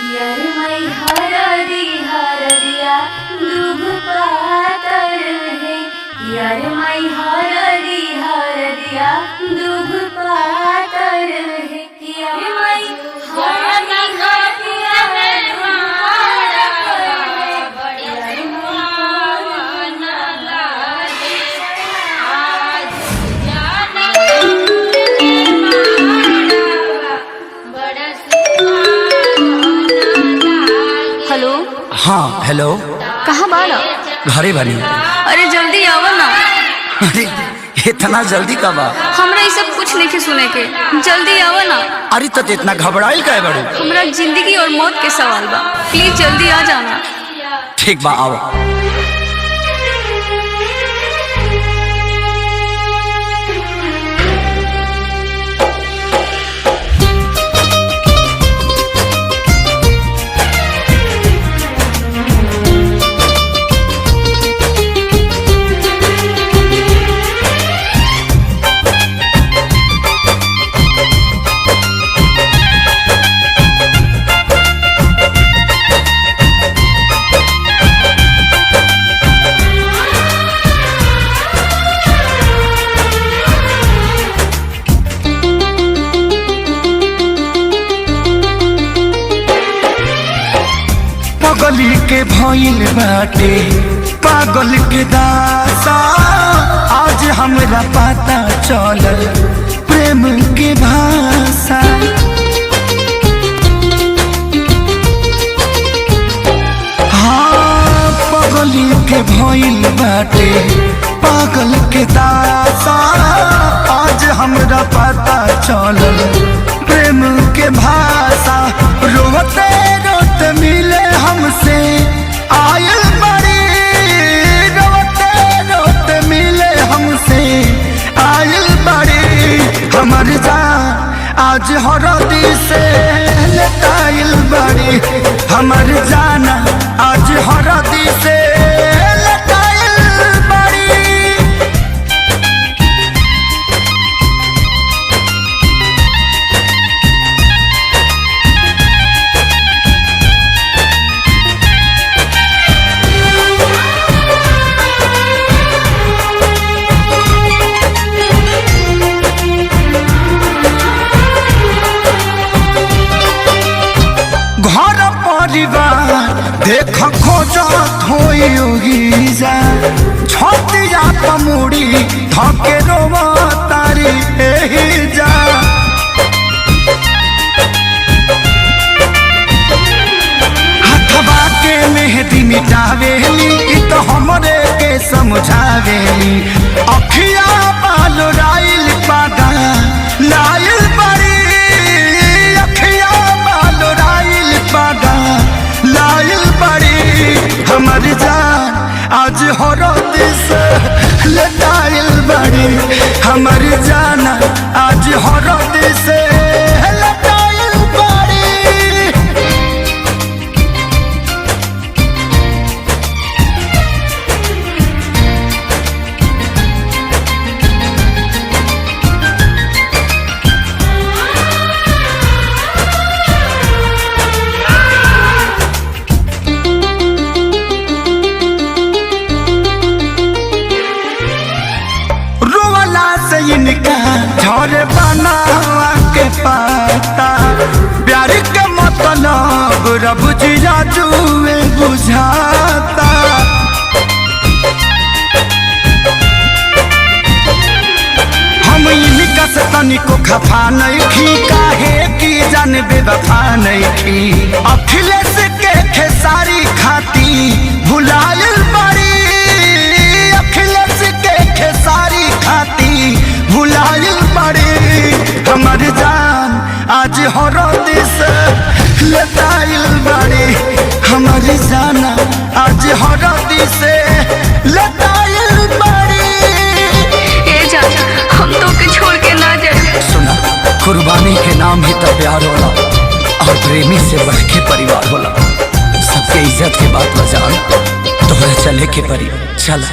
यरमई हरदिया दुभ पातर है। यरमई हरदिया दुभ पातर है। यरमई हेलो। हाँ हेलो। कहाँ बाड़ा? घरे बनी। अरे जल्दी आवा ना। अरे इतना जल्दी कब आ? हमरा ये सब कुछ नहीं सुने के, जल्दी आवा ना। अरे तो इतना घबराइल काहे बड़ू? हमरा जिंदगी और मौत के सवाल बा, प्लीज जल्दी आ जाना। ठीक बा आओ। पगली के भइल बाटे पागल के दासा, आज हमरा पता चलल प्रेम के भाषा। हाँ पगली के भइल बाटे पागल के दासा, आज हमरा पता चलल प्रेम के भाषा। रोते रोते मिले हमसे आयल बड़ी, रोते रोते मिले हमसे आयल बड़ी। हमर जान आज हरदी से लटाइल बड़ी, हमर जाना आज हरदी से लटाइल बड़ी। घर परिवार देख खोजत होई जा, छतिया पमुड़ी धके रोवा तारी एही जा। हथवा के मेहंदी मिटावेली इ तो हमरे के समझावेली। अखिया बाल राइल पादा लाइल बड़ी, अखिया बाल राइल पादा लाइल बड़ी। हमर जान आज हरद से लटाइल बड़ी, हमर जाना आज हरद से लटाइल बड़ी। रोवला से इनका झरे बनावा के पाता, प्यार के मतलब रब जी जुए बुझाता। हम इनका से तनिको खफा नहीं खी, काहे की जान बेवफा नहीं खी। अखिलेश के खेसारी खाती भुलाइल बड़ी, अखिलेश के खेसारी खाती भुलाइल बड़ी। हमर जान आज हरद से लटाइल बड़ी, हमर जाना आज हरद से लटाइल बड़ी। ए जा, हम तो के छोड़ के ना जाए। सुना, कुर्बानी के नाम ही तो प्यार होला, और प्रेमी से बढ़ के परिवार होला। सबके इज्जत के बात बजान, तोहरा चले के परी चल।